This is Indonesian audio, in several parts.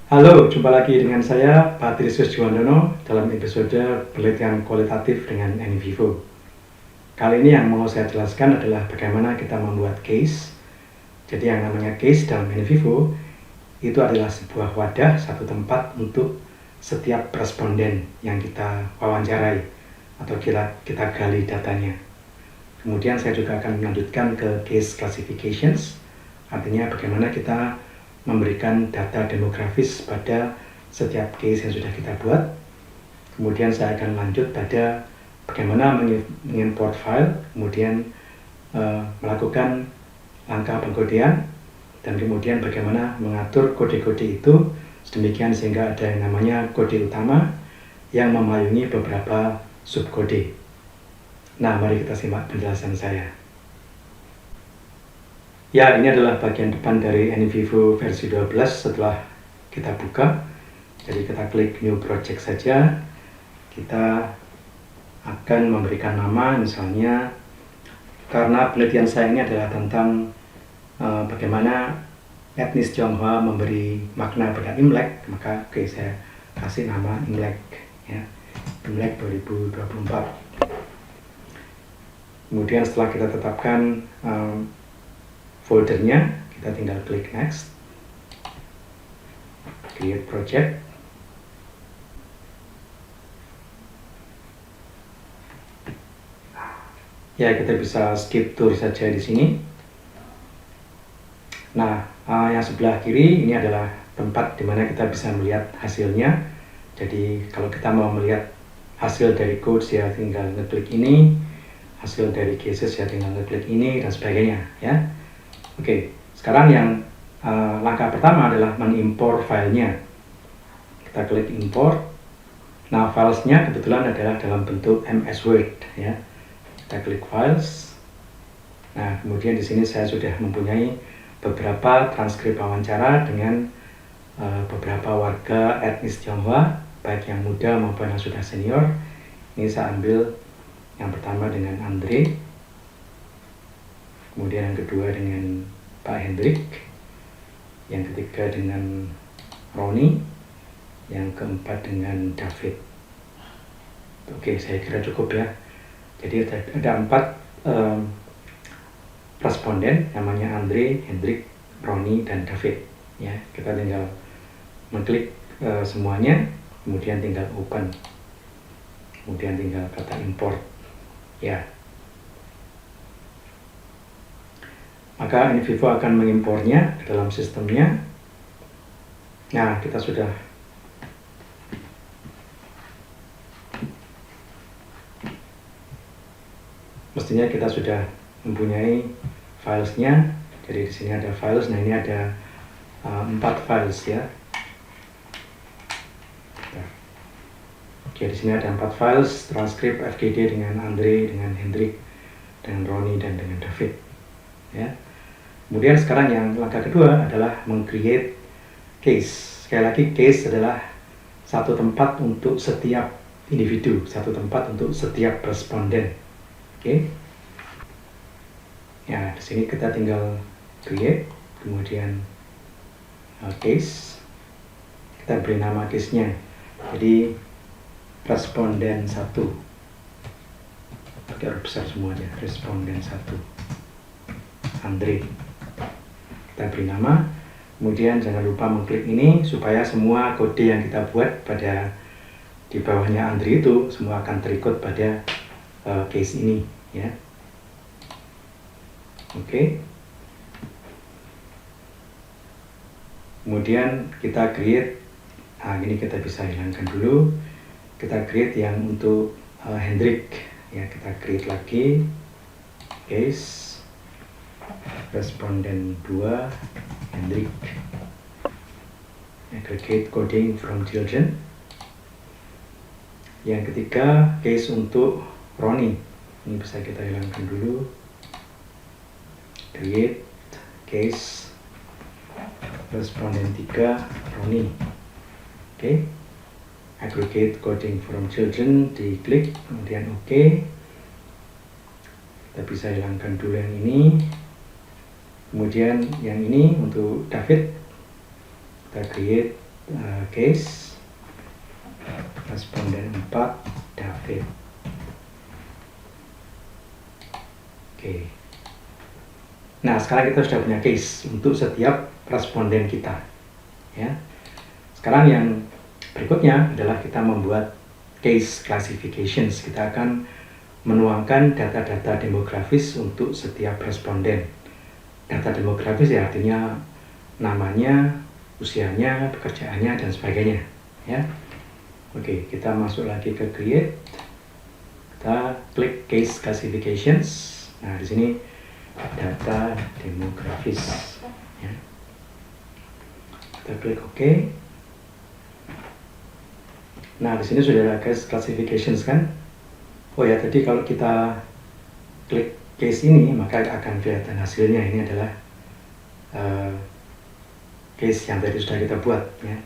Halo, jumpa lagi dengan saya, Patrisius Juwandono, dalam episode penelitian kualitatif dengan NVivo. Kali ini yang mau saya jelaskan adalah bagaimana kita membuat case. Jadi yang namanya case dalam NVivo itu adalah sebuah wadah, satu tempat untuk setiap responden yang kita wawancarai atau kita gali datanya. Kemudian saya juga akan melanjutkan ke case classifications, artinya bagaimana kita memberikan data demografis pada setiap case yang sudah kita buat. Kemudian saya akan lanjut pada bagaimana mengimport file, kemudian melakukan langkah pengkodean, dan kemudian bagaimana mengatur kode-kode itu sedemikian sehingga ada yang namanya kode utama yang memayungi beberapa subkode. Nah, mari kita simak penjelasan saya. Ya, ini adalah bagian depan dari NVivo versi 12 setelah kita buka. Jadi kita klik New Project saja. Kita akan memberikan nama, misalnya, karena penelitian saya ini adalah tentang bagaimana etnis Tionghoa memberi makna pada Imlek, maka saya kasih nama Imlek, ya, Imlek 2024. Kemudian setelah kita tetapkan foldernya, kita tinggal klik next, create project. Ya, kita bisa skip tour saja di sini. Nah, yang sebelah kiri ini adalah tempat di mana kita bisa melihat hasilnya. Jadi kalau kita mau melihat hasil dari codes ya tinggal ngeklik ini, hasil dari cases ya tinggal ngeklik ini, dan sebagainya, ya. Oke, sekarang yang langkah pertama adalah mengimpor filenya. Kita klik import. Nah, filesnya kebetulan adalah dalam bentuk MS Word, ya. Kita klik files. Nah, kemudian di sini saya sudah mempunyai beberapa transkrip wawancara dengan beberapa warga etnis Tionghoa, baik yang muda maupun yang sudah senior. Ini saya ambil yang pertama dengan Andre, kemudian yang kedua dengan Pak Hendrik, yang ketiga dengan Roni, yang keempat dengan David. Oke, saya kira cukup ya. Jadi ada 4 responden, namanya Andre, Hendrik, Roni, dan David. Ya, kita tinggal mengklik semuanya, kemudian tinggal open, kemudian tinggal kata import. Ya. Maka NVivo akan mengimpornya ke dalam sistemnya. Nah, kita sudah mestinya kita sudah mempunyai filesnya. Jadi di sini ada files. Nah, ini ada 4 files, ya. Oke, di sini ada 4 files transkrip FGD dengan Andre, dengan Hendrik, dengan Roni, dan dengan David, ya. Kemudian sekarang yang langkah kedua adalah meng-create case. Sekali lagi, case adalah satu tempat untuk setiap individu, satu tempat untuk setiap responden. Oke. Ya, di sini kita tinggal create, kemudian case. Kita beri nama case-nya. Jadi responden 1. Pakai huruf besar semuanya, responden 1. Andre. Kita beri nama, kemudian jangan lupa mengklik ini supaya semua kode yang kita buat pada di bawahnya Andre itu semua akan terikut pada case ini, ya. Oke. Kemudian kita create, ini kita bisa hilangkan dulu. Kita create yang untuk Hendrik, ya. Kita create lagi case responden 2 Hendrik, aggregate coding from children. Yang ketiga case untuk Roni, ini bisa kita hilangkan dulu. Create case responden 3 Roni. Oke. Aggregate coding from children, diklik, kemudian oke. Kita bisa hilangkan dulu yang ini. Kemudian yang ini untuk David, kita create case responden 4 David. Oke. Nah, sekarang kita sudah punya case untuk setiap responden kita, ya. Sekarang yang berikutnya adalah kita membuat case classifications. Kita akan menuangkan data-data demografis untuk setiap responden. Data demografis ya artinya namanya, usianya, pekerjaannya, dan sebagainya, ya. Oke, kita masuk lagi ke create. Kita klik case classifications. Nah, di sini data demografis, ya. Kita klik OK. Nah, di sini sudah ada case classifications kan? Oh ya, tadi kalau kita klik case ini maka akan kelihatan hasilnya. Ini adalah case yang tadi sudah kita buat, ya.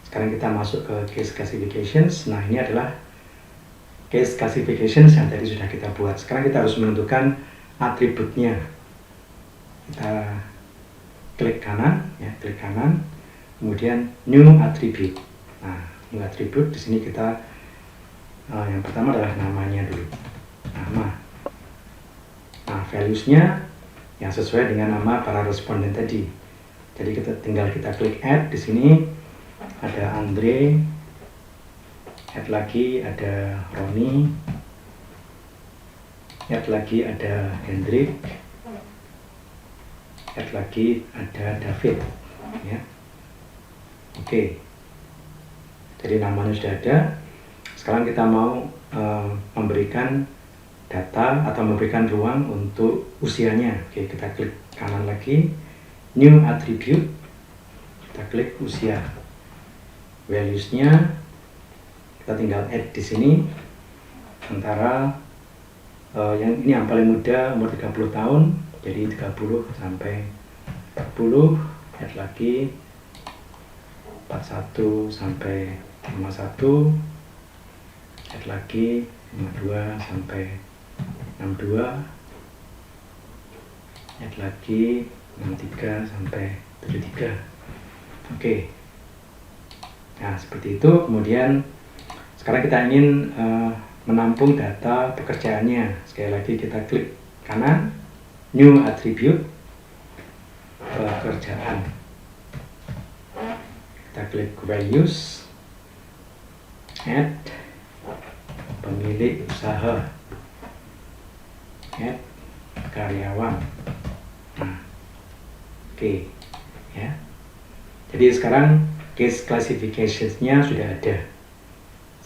Sekarang kita masuk ke case classifications. Nah, ini adalah case classifications yang tadi sudah kita buat. Sekarang kita harus menentukan atributnya. Kita klik kanan, ya, klik kanan, kemudian new attribute. Nah, new attribute di sini kita yang pertama adalah namanya dulu, nama. Nah, values-nya yang sesuai dengan nama para responden tadi. Jadi kita tinggal klik add di sini. Ada Andre, add lagi ada Roni, add lagi ada Hendrik, add lagi ada David, ya. Oke. Jadi namanya sudah ada. Sekarang kita mau memberikan data atau memberikan ruang untuk usianya. Oke, kita klik kanan lagi, new attribute, kita klik usia. Values-nya kita tinggal add di sini. Antara yang paling muda umur 30 tahun, jadi 30 sampai 40, add lagi 41 sampai 51, add lagi 52 sampai 62, add lagi 63 sampai 73. Oke. Nah, seperti itu. Kemudian sekarang kita ingin menampung data pekerjaannya. Sekali lagi kita klik kanan, new attribute, pekerjaan. Kita klik values, add pemilik usaha, add karyawan. Nah, oke, ya. Jadi sekarang case classifications-nya sudah ada.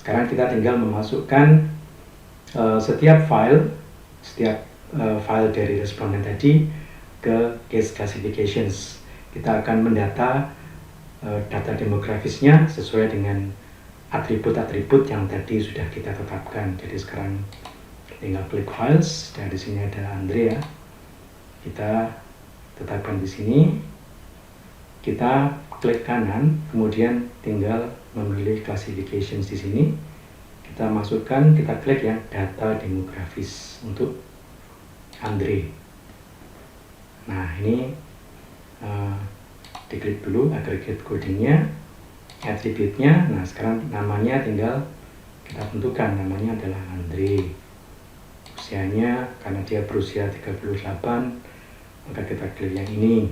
Sekarang kita tinggal memasukkan setiap file dari responden tadi ke case classifications. Kita akan mendata data demografisnya sesuai dengan atribut-atribut yang tadi sudah kita tetapkan. Jadi sekarang tinggal klik files, dan di sini ada Andrea. Kita tetapkan di sini. Kita klik kanan, kemudian tinggal memilih classifications di sini. Kita masukkan, kita klik yang data demografis untuk Andre. Nah, ini diklik dulu aggregate codingnya, attribute-nya. Nah, sekarang namanya tinggal kita tentukan, namanya adalah Andre. Usianya, karena dia berusia 38, maka kita klik yang ini.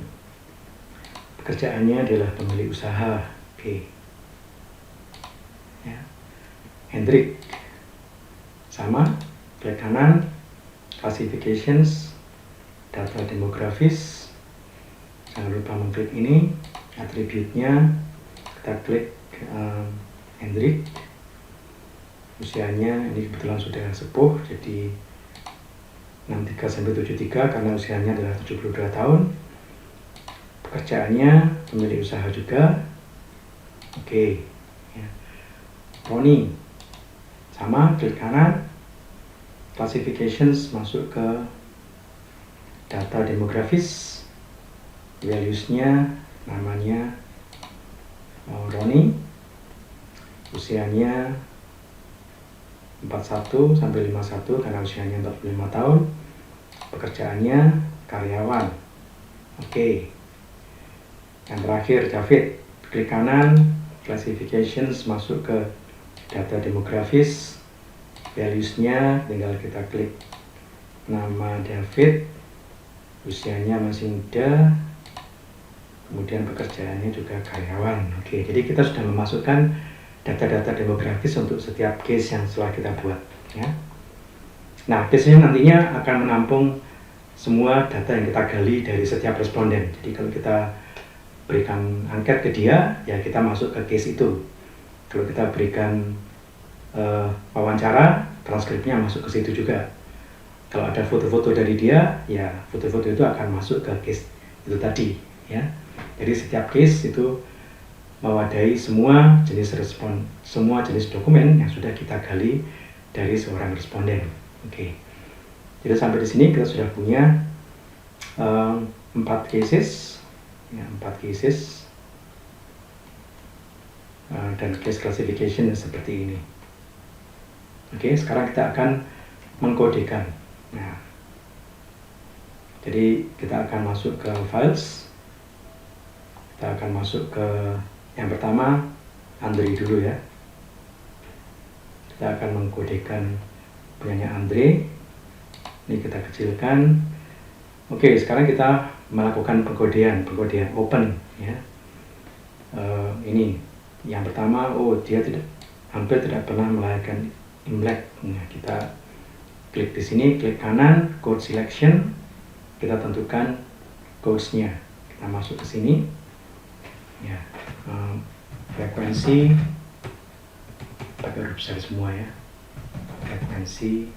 Pekerjaannya adalah pemilik usaha. Oke. Ya. Hendrik sama, klik kanan, classifications, data demografis. Jangan lupa mengklik ini, atributnya. Kita klik Hendrik. Usianya ini kebetulan sudah sepuh, jadi 63 sampai 73 karena usianya adalah 72 tahun. Pekerjaannya pemilik usaha juga. Oke, ya. Roni sama, klik kanan, classifications, masuk ke data demografis. Values-nya, namanya Roni, usianya 41 sampai 51 karena usianya 45 tahun. Pekerjaannya karyawan. Oke. Yang terakhir David, klik kanan, classifications, masuk ke data demografis, values-nya tinggal kita klik nama David, usianya masih muda, kemudian pekerjaannya juga karyawan. Oke, jadi kita sudah memasukkan data-data demografis untuk setiap case yang setelah kita buat, ya. Nah, case ini nantinya akan menampung semua data yang kita gali dari setiap responden. Jadi kalau kita berikan angket ke dia, ya kita masuk ke case itu. Kalau kita berikan wawancara, transkripnya masuk ke situ juga. Kalau ada foto-foto dari dia, ya foto-foto itu akan masuk ke case itu tadi, ya. Jadi setiap case itu mewadahi semua jenis semua jenis dokumen yang sudah kita gali dari seorang responden. Oke. Jadi sampai di sini kita sudah punya 4 cases, ya, 4 cases dan case classification seperti ini. Oke, sekarang kita akan mengkodekan. Nah, jadi kita akan masuk ke files. Kita akan masuk ke yang pertama, Andre dulu ya. Kita akan mengkodekan punyanya Andre. Ini kita kecilkan. Oke, sekarang kita melakukan pengkodean open ya. Ini yang pertama, dia hampir tidak pernah merayakan Imlek. Nah, kita klik di sini, klik kanan, code selection. Kita tentukan codes-nya. Kita masuk ke sini. Ya, frekuensi pakai huruf besar semua ya. Frekuensi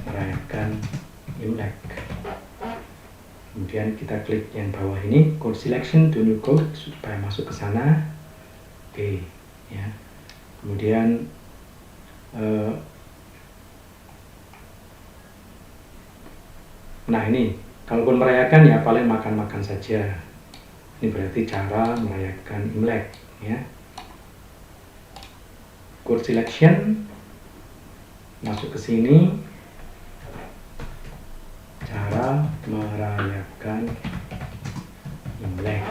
merayakan Imlek. Kemudian kita klik yang bawah ini, code selection to new code supaya masuk ke sana. Oke, ya. Kemudian nah ini, kalaupun merayakan ya paling makan-makan saja. Ini berarti cara merayakan Imlek, ya. Code selection masuk ke sini, cara merayakan Imlek.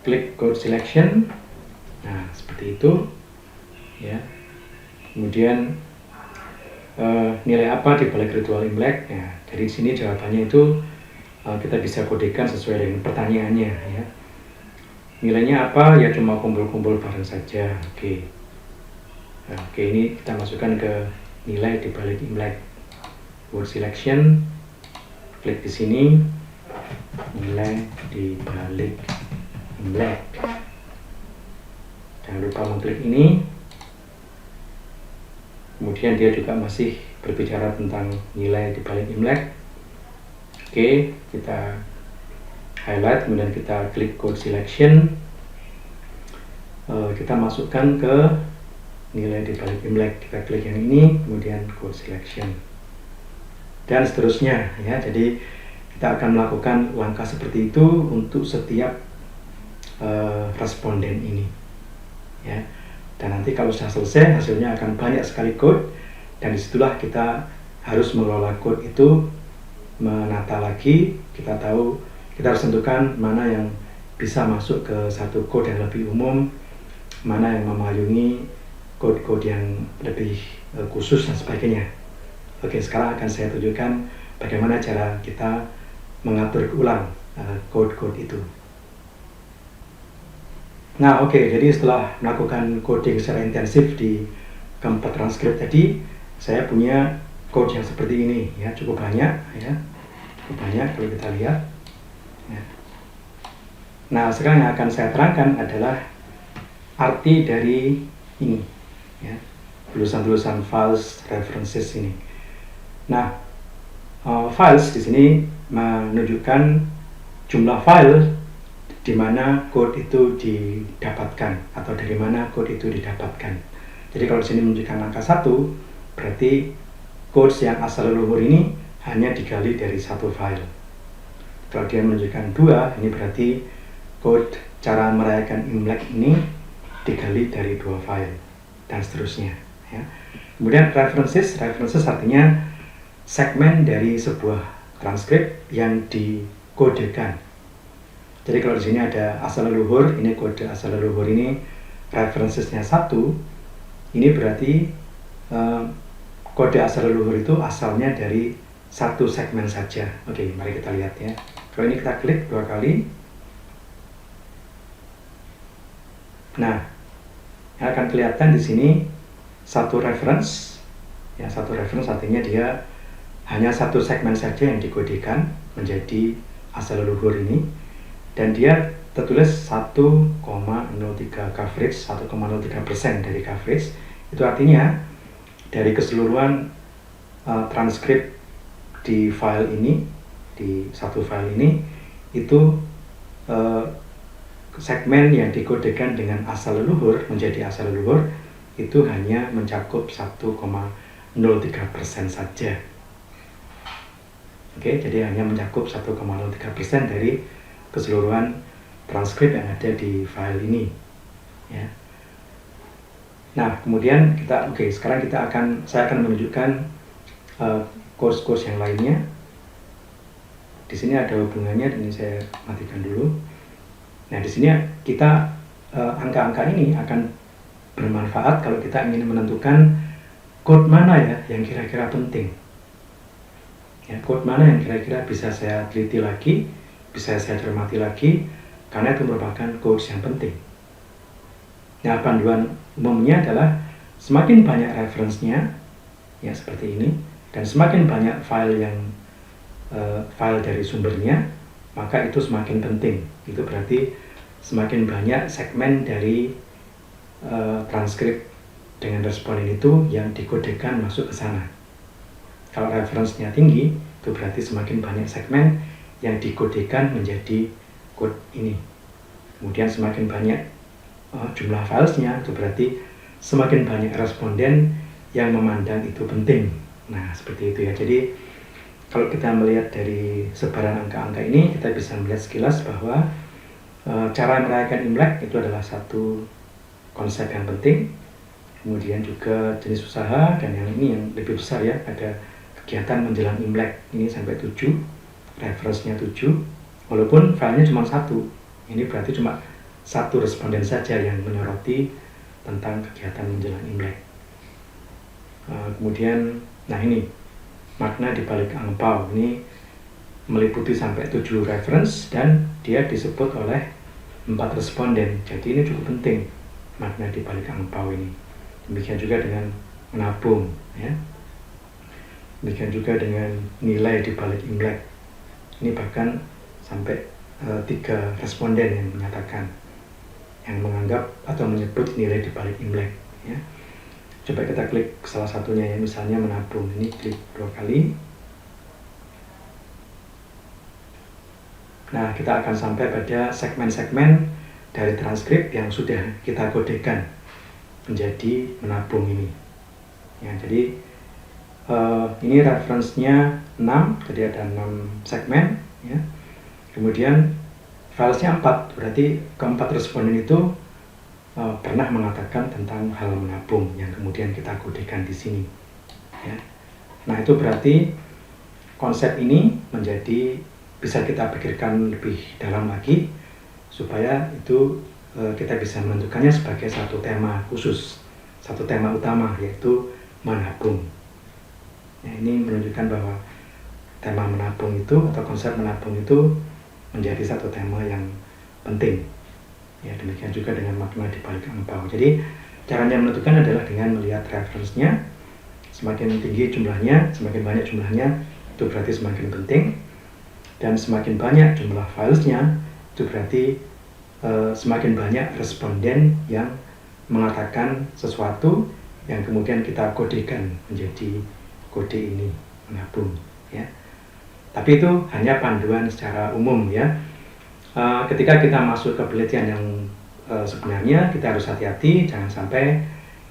Klik code selection. Nah, seperti itu, ya. Kemudian nilai apa di balik ritual Imlek? Ya, dari sini jawabannya itu kita bisa kodekan sesuai dengan pertanyaannya, ya. Nilainya apa? Ya cuma kumpul-kumpul bareng saja. Oke. Nah, oke, ini kita masukkan ke nilai di balik Imlek. Word selection, klik di sini, nilai di balik Imlek. Jangan lupa mengklik ini. Kemudian dia juga masih berbicara tentang nilai di balik Imlek. Oke, kita highlight, kemudian kita klik code selection. Kita masukkan ke nilai di balik Imlek. Kita klik yang ini, kemudian code selection. Dan seterusnya, ya. Jadi kita akan melakukan langkah seperti itu untuk setiap responden ini, ya. Dan nanti kalau sudah selesai, hasilnya akan banyak sekali code, dan disitulah kita harus mengelola code itu, menata lagi. Kita tahu, kita harus tentukan mana yang bisa masuk ke satu code yang lebih umum, mana yang memayungi code-code yang lebih khusus dan sebagainya. Oke, sekarang akan saya tunjukkan bagaimana cara kita mengatur ulang code-code itu. Nah, oke, jadi setelah melakukan coding secara intensif di keempat transkrip tadi, saya punya code yang seperti ini, ya, cukup banyak, ya, cukup banyak kalau kita lihat. Ya. Nah, sekarang yang akan saya terangkan adalah arti dari ini, ya, tulisan-tulisan files references ini. Nah, files di sini menunjukkan jumlah file di mana code itu didapatkan, atau dari mana code itu didapatkan. Jadi kalau di sini menunjukkan angka 1, berarti codes yang asal leluhur ini hanya digali dari satu file. Kalau dia menunjukkan 2, ini berarti code cara merayakan Imlek ini digali dari 2 file, dan seterusnya, ya. Kemudian references artinya segmen dari sebuah transkrip yang dikodekan. Jadi kalau di sini ada asal leluhur, ini kode asal leluhur ini references-nya 1, ini berarti kode asal leluhur itu asalnya dari satu segmen saja. Oke, mari kita lihat ya. Kalau ini kita klik 2 kali. Nah, yang akan kelihatan di sini satu reference. Ya, satu reference artinya dia hanya satu segmen saja yang dikodekan menjadi asal leluhur ini, dan dia tertulis 1,03 coverage, 1,03% dari coverage. Itu artinya dari keseluruhan transkrip di file ini, di satu file ini, itu segmen yang dikodekan dengan asal leluhur menjadi asal leluhur itu hanya mencakup 1,03% saja. Oke, jadi hanya mencakup 1,03% dari keseluruhan transkrip yang ada di file ini. Ya. Nah, kemudian sekarang saya akan menunjukkan course-course yang lainnya. Di sini ada hubungannya, ini saya matikan dulu. Nah, di sini kita angka-angka ini akan bermanfaat kalau kita ingin menentukan code mana ya yang kira-kira penting. Ya, code mana yang kira-kira bisa saya teliti lagi, bisa saya cermati lagi, karena itu merupakan codes yang penting. Nah, panduan umumnya adalah semakin banyak reference-nya, ya seperti ini, dan semakin banyak file dari sumbernya, maka itu semakin penting. Itu berarti semakin banyak segmen dari transkrip dengan responden itu yang dikodekan masuk ke sana. Kalau reference-nya tinggi, itu berarti semakin banyak segmen yang dikodekan menjadi code ini. Kemudian semakin banyak jumlah filesnya, itu berarti semakin banyak responden yang memandang itu penting. Nah, seperti itu ya. Jadi kalau kita melihat dari sebaran angka-angka ini, kita bisa melihat sekilas bahwa cara merayakan Imlek itu adalah satu konsep yang penting. Kemudian juga jenis usaha, dan yang ini yang lebih besar ya, ada kegiatan menjelang Imlek, ini sampai 7, reference-nya 7, walaupun filenya cuma 1, ini berarti cuma satu responden saja yang menyoroti tentang kegiatan menjelang Imlek. Kemudian, nah ini makna di balik angpau, ini meliputi sampai 7 reference dan dia disebut oleh 4 responden, jadi ini cukup penting makna di balik angpau ini. Demikian juga dengan menabung ya. Demikian juga dengan nilai di balik Imlek. Ini bahkan sampai 3 responden yang menyatakan, yang menganggap atau menyebut nilai di balik Imlek. Ya. Coba kita klik salah satunya ya, misalnya menabung. Ini klik 2 kali. Nah, kita akan sampai pada segmen-segmen dari transkrip yang sudah kita kodekan menjadi menabung ini. Ya, jadi ini reference-nya 6, jadi ada 6 segmen ya. Kemudian filesnya 4, berarti keempat responden itu pernah mengatakan tentang hal menabung yang kemudian kita kodekan di sini ya. Nah, itu berarti konsep ini menjadi bisa kita pikirkan lebih dalam lagi supaya itu kita bisa menentukannya sebagai satu tema khusus, satu tema utama, yaitu menabung. Nah, ini menunjukkan bahwa tema menabung itu atau konsep menabung itu menjadi satu tema yang penting. Ya, demikian juga dengan makna di balik angpau. Jadi caranya menentukan adalah dengan melihat reference-nya. Semakin tinggi jumlahnya, semakin banyak jumlahnya, itu berarti semakin penting. Dan semakin banyak jumlah filesnya, itu berarti semakin banyak responden yang mengatakan sesuatu yang kemudian kita kodekan menjadi kode ini menabung ya. Tapi itu hanya panduan secara umum ya. Ketika kita masuk ke penelitian yang sebenarnya, kita harus hati-hati, jangan sampai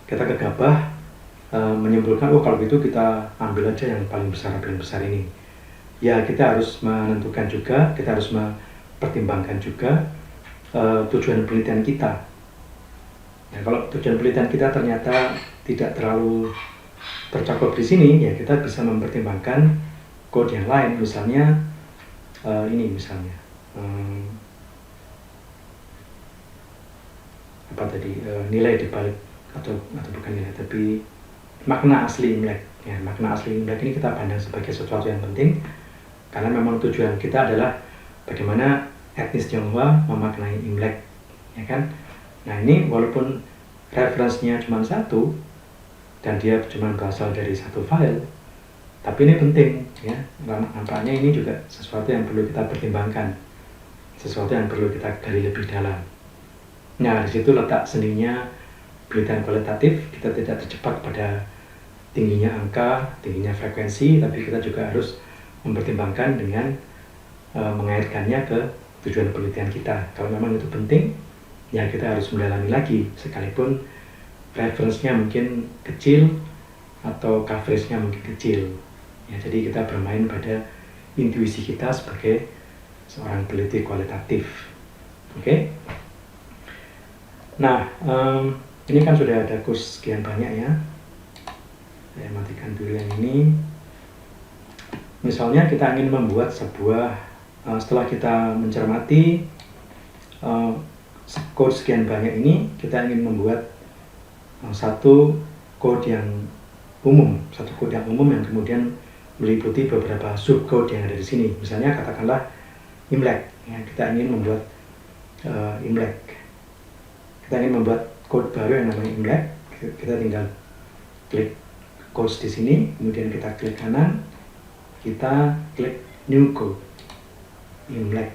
kita gegabah menyimpulkan kalau gitu kita ambil aja yang paling besar ini. Ya, kita harus menentukan juga, kita harus mempertimbangkan juga tujuan penelitian kita. Ya, kalau tujuan penelitian kita ternyata tidak terlalu tercakup di sini, ya kita bisa mempertimbangkan code yang lain, misalnya ini misalnya nilai dibalik atau bukan nilai, tapi makna asli Imlek. Ya, makna asli Imlek ini kita pandang sebagai sesuatu yang penting karena memang tujuan kita adalah bagaimana etnis Tionghoa memaknai Imlek, ya kan? Nah, ini walaupun referensinya cuma satu dan dia cuma berasal dari satu file, tapi ini penting, ya. Nampaknya ini juga sesuatu yang perlu kita pertimbangkan, sesuatu yang perlu kita gali lebih dalam. Nah, di situ letak seninya penelitian kualitatif. Kita tidak terjebak pada tingginya angka, tingginya frekuensi, tapi kita juga harus mempertimbangkan dengan mengaitkannya ke tujuan penelitian kita. Kalau memang itu penting, ya kita harus mendalami lagi, sekalipun referensinya mungkin kecil atau coveragenya mungkin kecil. Ya, jadi kita bermain pada intuisi kita sebagai seorang peneliti kualitatif. Oke? Nah, ini kan sudah ada kurs sekian banyak ya. Saya matikan dulu yang ini. Misalnya kita ingin membuat sebuah, setelah kita mencermati code sekian banyak ini, kita ingin membuat satu code yang umum yang kemudian meliputi beberapa subcode yang ada di sini. Misalnya katakanlah Imlek, ya, kita ingin membuat Imlek. Kita ingin membuat code baru yang namanya Imlek. Kita tinggal klik codes di sini, kemudian kita klik kanan, kita klik new code Imlek,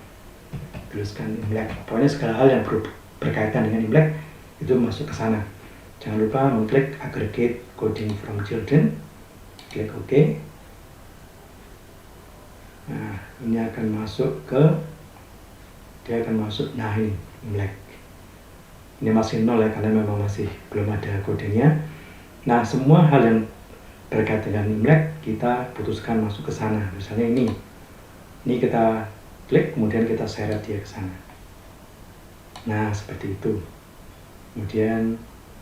tuliskan Imlek. Pokoknya segala hal yang berkaitan dengan Imlek itu masuk ke sana. Jangan lupa mengklik aggregate coding from children, klik OK. Nah, ini akan masuk ke, nah ini Imlek. Ini masih nol ya, karena memang masih belum ada kodenya. Nah, semua hal yang berkaitan dengan Imlek kita putuskan masuk ke sana. Misalnya ini kita klik, kemudian kita seret dia ke sana. Nah, seperti itu. Kemudian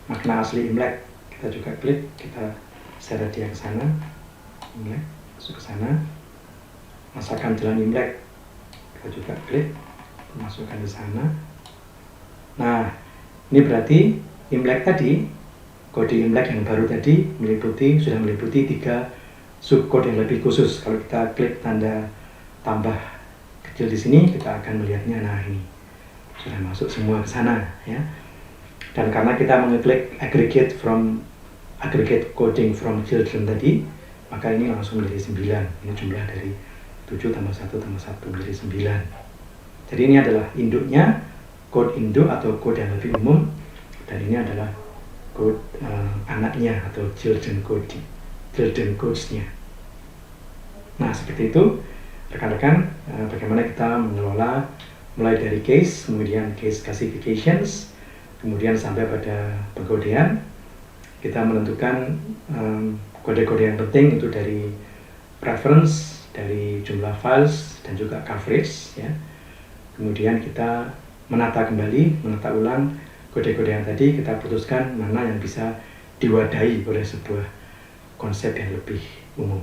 makna asli Imlek kita juga klik, kita seret dia ke sana. Imlek masuk ke sana. Masakan jalan Imlek kita juga klik, masukkan di sana. Nah, ini berarti Imlek tadi, kode Imlek yang baru tadi sudah meliputi 3 subcode yang lebih khusus. Kalau kita klik tanda tambah kecil di sini, kita akan melihatnya. Nah, ini sudah masuk semua ke sana, ya. Dan karena kita mengeklik aggregate coding from children tadi, maka ini langsung menjadi 9. Ini jumlah dari 7 tambah 1 tambah 1 menjadi 9. Jadi ini adalah induknya, code induk atau code yang lebih umum, dan ini adalah code anaknya atau children codes-nya. Nah, seperti itu rekan-rekan, bagaimana kita mengelola mulai dari case, kemudian case classifications, kemudian sampai pada pengkodean. Kita menentukan kode-kode yang penting itu dari preference, dari jumlah files, dan juga coverage, ya. Kemudian kita menata ulang kode-kode yang tadi, kita putuskan mana yang bisa diwadahi oleh sebuah konsep yang lebih umum.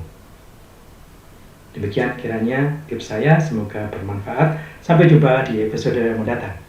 Demikian kiranya tips saya, semoga bermanfaat. Sampai jumpa di episode yang mendatang.